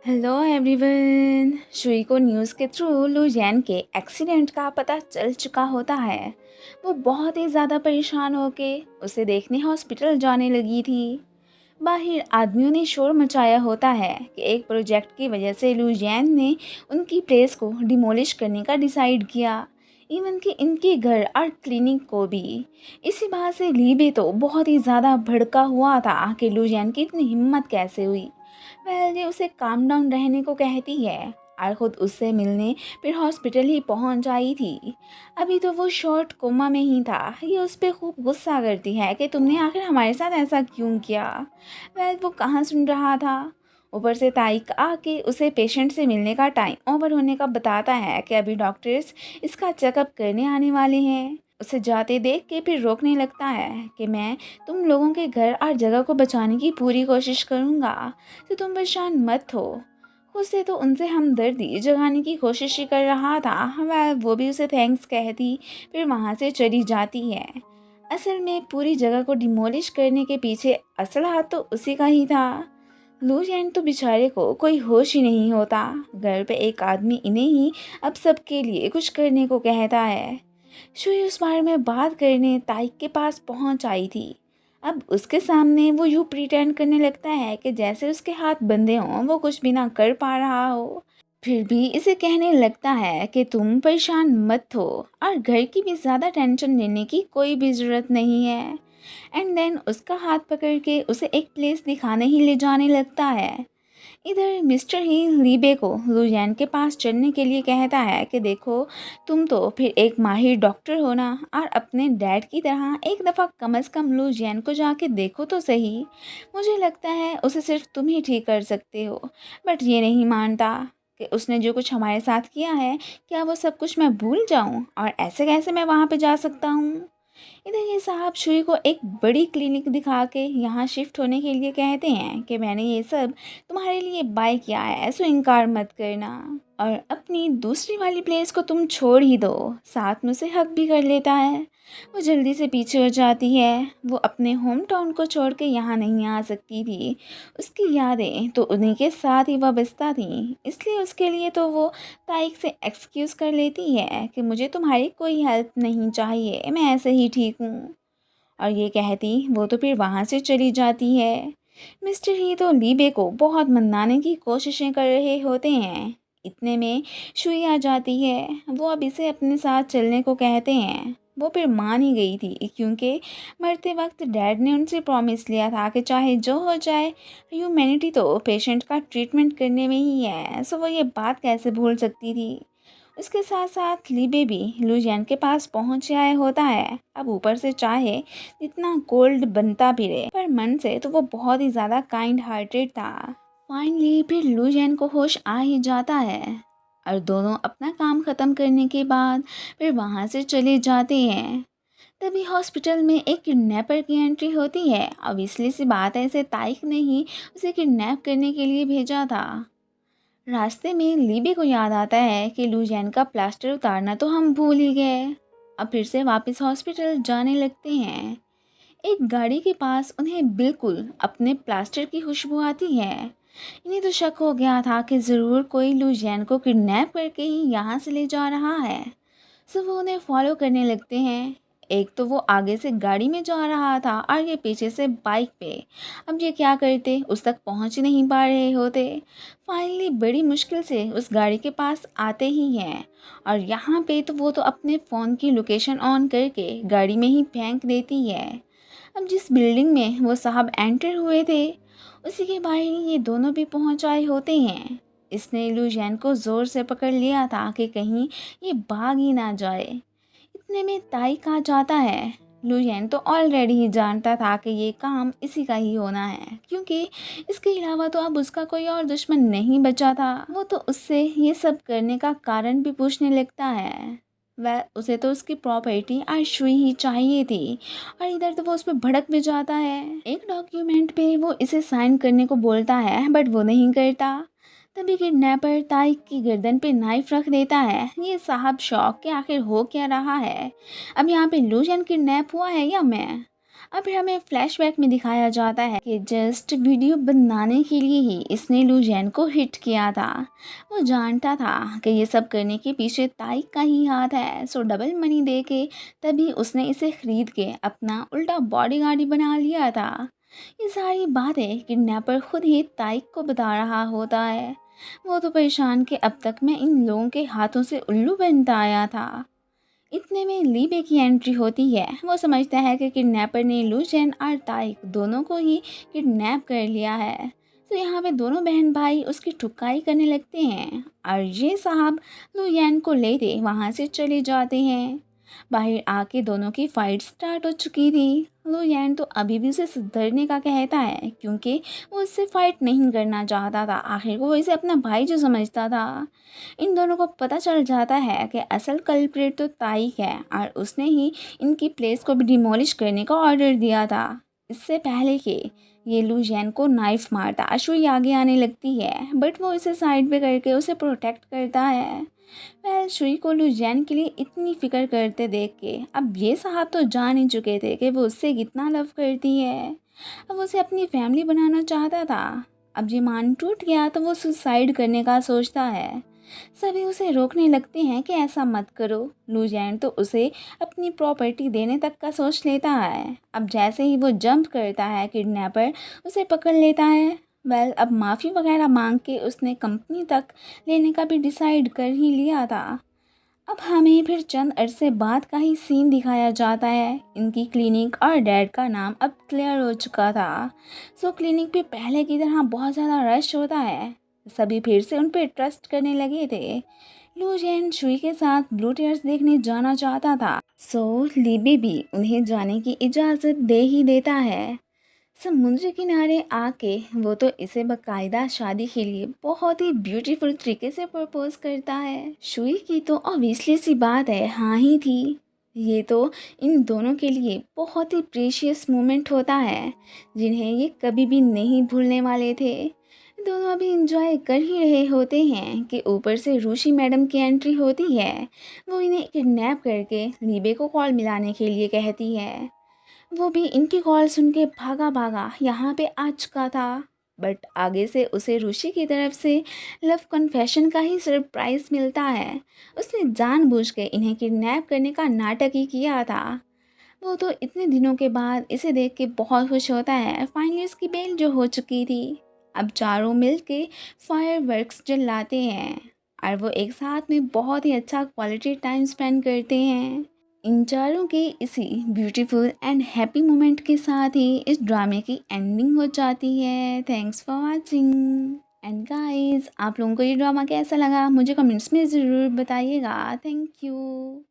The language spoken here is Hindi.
Hello everyone. शुई को न्यूज़ के थ्रू लुजियान के एक्सीडेंट का पता चल चुका होता है। वो बहुत ही ज़्यादा परेशान होके उसे देखने हॉस्पिटल जाने लगी थी। बाहर आदमियों ने शोर मचाया होता है कि एक प्रोजेक्ट की वजह से लुजियान ने उनकी प्लेस को डिमोलिश करने का डिसाइड किया, इवन कि इनके घर और क्लिनिक को भी। इसी बात से लीबे तो बहुत ही ज़्यादा भड़का हुआ था कि लुजियान की इतनी हिम्मत कैसे हुई। ये उसे काम डाउन रहने को कहती है और खुद उससे मिलने फिर हॉस्पिटल ही पहुंच आई थी। अभी तो वो शॉर्ट कोमा में ही था। ये उस पर खूब गुस्सा करती है कि तुमने आखिर हमारे साथ ऐसा क्यों किया। वो कहाँ सुन रहा था। ऊपर से ताइक आके उसे पेशेंट से मिलने का टाइम ओवर होने का बताता है कि अभी डॉक्टर्स इसका चेकअप करने आने वाले हैं। उसे जाते देख के फिर रोकने लगता है कि मैं तुम लोगों के घर और जगह को बचाने की पूरी कोशिश करूँगा, तो तुम परेशान मत हो। उसे तो उनसे हमदर्दी जगाने की कोशिश ही कर रहा था। वह वो भी उसे थैंक्स कहती फिर वहाँ से चली जाती है। असल में पूरी जगह को डिमोलिश करने के पीछे असल हाथ तो उसी का ही था। लूजियन तो बेचारे को कोई होश ही नहीं होता। घर पे एक आदमी इन्हें ही अब सबके लिए कुछ करने को कहता है। शुई उस बारे में बात करने ताइक के पास पहुंच आई थी। अब उसके सामने वो यूँ प्रिटेंड करने लगता है कि जैसे उसके हाथ बंधे हों, वो कुछ भी ना कर पा रहा हो। फिर भी इसे कहने लगता है कि तुम परेशान मत हो और घर की भी ज़्यादा टेंशन लेने की कोई भी ज़रूरत नहीं है। एंड देन उसका हाथ पकड़ के उसे एक प्लेस दिखाने ही ले जाने लगता है। इधर मिस्टर ही लीबे को लुजियान के पास चलने के लिए कहता है कि देखो, तुम तो फिर एक माहिर डॉक्टर हो ना, और अपने डैड की तरह एक दफ़ा कम से कम लुजियान को जाके देखो तो सही। मुझे लगता है उसे सिर्फ तुम ही ठीक कर सकते हो। बट ये नहीं मानता कि उसने जो कुछ हमारे साथ किया है, क्या वो सब कुछ मैं भूल जाऊं, और ऐसे कैसे मैं वहाँ पे जा सकता हूँ। इधर ये साहब शुई को एक बड़ी क्लिनिक दिखा के यहाँ शिफ्ट होने के लिए कहते हैं कि मैंने ये सब तुम्हारे लिए बाय किया है, सो इनकार मत करना। और अपनी दूसरी वाली प्लेस को तुम छोड़ ही दो। साथ में उसे हक भी कर लेता है। वो जल्दी से पीछे हो जाती है। वो अपने होम टाउन को छोड़ के यहाँ नहीं आ सकती थी। उसकी यादें तो उन्हीं के साथ ही वाबस्ता थी, इसलिए उसके लिए तो वो ताइक से एक्सक्यूज़ कर लेती है कि मुझे तुम्हारी कोई हेल्प नहीं चाहिए, मैं ऐसे ही ठीक हूँ। और ये कहती वो तो फिर वहाँ से चली जाती है। मिस्टर ही तो लीबे को बहुत मनाने की कोशिशें कर रहे होते हैं। इतने में शुई आ जाती है। वो अब इसे अपने साथ चलने को कहते हैं। वो फिर मान ही गई थी, क्योंकि मरते वक्त डैड ने उनसे प्रॉमिस लिया था कि चाहे जो हो जाए, ह्यूमैनिटी तो पेशेंट का ट्रीटमेंट करने में ही है। सो वो ये बात कैसे भूल सकती थी। उसके साथ साथ लीबे भी लुजियान के पास पहुंच आया होता है। अब ऊपर से चाहे जितना कोल्ड बनता भी रहे, पर मन से तो वो बहुत ही ज़्यादा काइंड हार्टेड था। फाइनली फिर लुजियान को होश आ ही जाता है, और दोनों अपना काम ख़त्म करने के बाद फिर वहाँ से चले जाते हैं। तभी हॉस्पिटल में एक किडनैपर की एंट्री होती है। ऑब्वियसली सी बात है, इसे ताइक ने ही उसे किडनैप करने के लिए भेजा था। रास्ते में लीबे को याद आता है कि लुजियान का प्लास्टर उतारना तो हम भूल ही गए। अब फिर से वापस हॉस्पिटल जाने लगते हैं। एक गाड़ी के पास उन्हें बिल्कुल अपने प्लास्टर की खुशबू आती है। इन्हें तो शक हो गया था कि ज़रूर कोई लुजियान को किडनैप करके ही यहाँ से ले जा रहा है। सो वो उन्हें फॉलो करने लगते हैं। एक तो वो आगे से गाड़ी में जा रहा था और ये पीछे से बाइक पे। अब ये क्या करते, उस तक पहुंच ही नहीं पा रहे होते। फाइनली बड़ी मुश्किल से उस गाड़ी के पास आते ही हैं, और यहाँ पे तो वो तो अपने फ़ोन की लोकेशन ऑन करके गाड़ी में ही फेंक देती है। अब जिस बिल्डिंग में वो साहब एंटर हुए थे, उसी के बाहर ही ये दोनों भी पहुंच आए होते हैं। इसने लुजियान को ज़ोर से पकड़ लिया था कि कहीं ये भाग ही ना जाए। इतने में ताइक आ जाता है। लुजियान तो ऑलरेडी ही जानता था कि ये काम इसी का ही होना है, क्योंकि इसके अलावा तो अब उसका कोई और दुश्मन नहीं बचा था। वो तो उससे ये सब करने का कारण भी पूछने लगता है। वह उसे तो उसकी प्रॉपर्टी आशुई ही चाहिए थी, और इधर तो वो उस पर भड़क भी जाता है। एक डॉक्यूमेंट पे वो इसे साइन करने को बोलता है, बट वो नहीं करता। तभी किडनैपर ताइक की गर्दन पे नाइफ रख देता है। ये साहब शौक के आखिर हो क्या रहा है। अब यहाँ पे लुजियन किडनैप हुआ है या मैं। अब फिर हमें फ्लैशबैक में दिखाया जाता है कि जस्ट वीडियो बनाने के लिए ही इसने लुजियन को हिट किया था। वो जानता था कि ये सब करने के पीछे ताई का ही हाथ है, सो डबल मनी दे के तभी उसने इसे खरीद के अपना उल्टा बॉडीगार्ड ही बना लिया था। ये सारी बातें किडनैपर खुद ही ताई को बता रहा होता है। वो तो परेशान कि अब तक मैं इन लोगों के हाथों से उल्लू बनता आया था। इतने में लीबे की एंट्री होती है। वो समझता है कि किडनैपर ने लुजियन और ताइक दोनों को ही किडनैप कर लिया है। तो यहाँ पे दोनों बहन भाई उसकी ठुकाई करने लगते हैं और ये साहब लुजियन को लेते वहाँ से चले जाते हैं। बाहर आके दोनों की फाइट स्टार्ट हो चुकी थी। लुजियन तो अभी भी उसे सुधरने का कहता है क्योंकि वो उससे फाइट नहीं करना चाहता था। आखिर को वो इसे अपना भाई जो समझता था। इन दोनों को पता चल जाता है कि असल कल्प्रिट तो ताइक है और उसने ही इनकी प्लेस को भी डिमोलिश करने का ऑर्डर दिया था। इससे पहले कि ये लुजियन को नाइफ मारता अशुई आगे आने लगती है, बट वो इसे साइड पे करके उसे प्रोटेक्ट करता है। वह शुई को लुजियन के लिए इतनी फिक्र करते देख के अब ये साहब तो जान ही चुके थे कि वो उससे कितना लव करती है। अब उसे अपनी फैमिली बनाना चाहता था। अब ये मान टूट गया तो वो सुसाइड करने का सोचता है। सभी उसे रोकने लगते हैं कि ऐसा मत करो। लुजियन तो उसे अपनी प्रॉपर्टी देने तक का सोच लेता है। अब जैसे ही वो जंप करता है किडनैपर उसे पकड़ लेता है। अब माफ़ी वगैरह मांग के उसने कंपनी तक लेने का भी डिसाइड कर ही लिया था। अब हमें फिर चंद अरसे बाद का ही सीन दिखाया जाता है। इनकी क्लिनिक और डैड का नाम अब क्लियर हो चुका था। सो क्लिनिक पे पहले की तरह बहुत ज़्यादा रश होता है। सभी फिर से उन पर ट्रस्ट करने लगे थे। लुजियन शुई के साथ ब्लू टीयर्स देखने जाना चाहता था, सो लीबी भी उन्हें जाने की इजाज़त दे ही देता है। समुद्र किनारे आके वो तो इसे बाकायदा शादी के लिए बहुत ही ब्यूटीफुल तरीके से प्रपोज करता है। शुई की तो ऑब्वियसली सी बात है, हाँ ही थी। ये तो इन दोनों के लिए बहुत ही प्रीशियस मोमेंट होता है जिन्हें ये कभी भी नहीं भूलने वाले थे। दोनों अभी इंजॉय कर ही रहे होते हैं कि ऊपर से रूशी मैडम की एंट्री होती है। वो इन्हें किडनैप करके लीबे को कॉल मिलाने के लिए कहती है। वो भी इनकी कॉल सुन के भागा भागा यहाँ पे आ चुका था। बट आगे से उसे ऋषि की तरफ से लव कन्फेशन का ही सरप्राइज मिलता है। उसने जानबूझ के इन्हें किडनैप करने का नाटक ही किया था। वो तो इतने दिनों के बाद इसे देख के बहुत खुश होता है। फाइनली उसकी बेल जो हो चुकी थी। अब चारों मिल के फायरवर्क्स जलाते हैं और वो एक साथ में बहुत ही अच्छा क्वालिटी टाइम स्पेंड करते हैं। इन चारों के इसी ब्यूटीफुल एंड हैप्पी मोमेंट के साथ ही इस ड्रामे की एंडिंग हो जाती है। Thanks for watching and guys, आप लोगों को ये ड्रामा कैसा लगा मुझे कमेंट्स में ज़रूर बताइएगा। Thank you.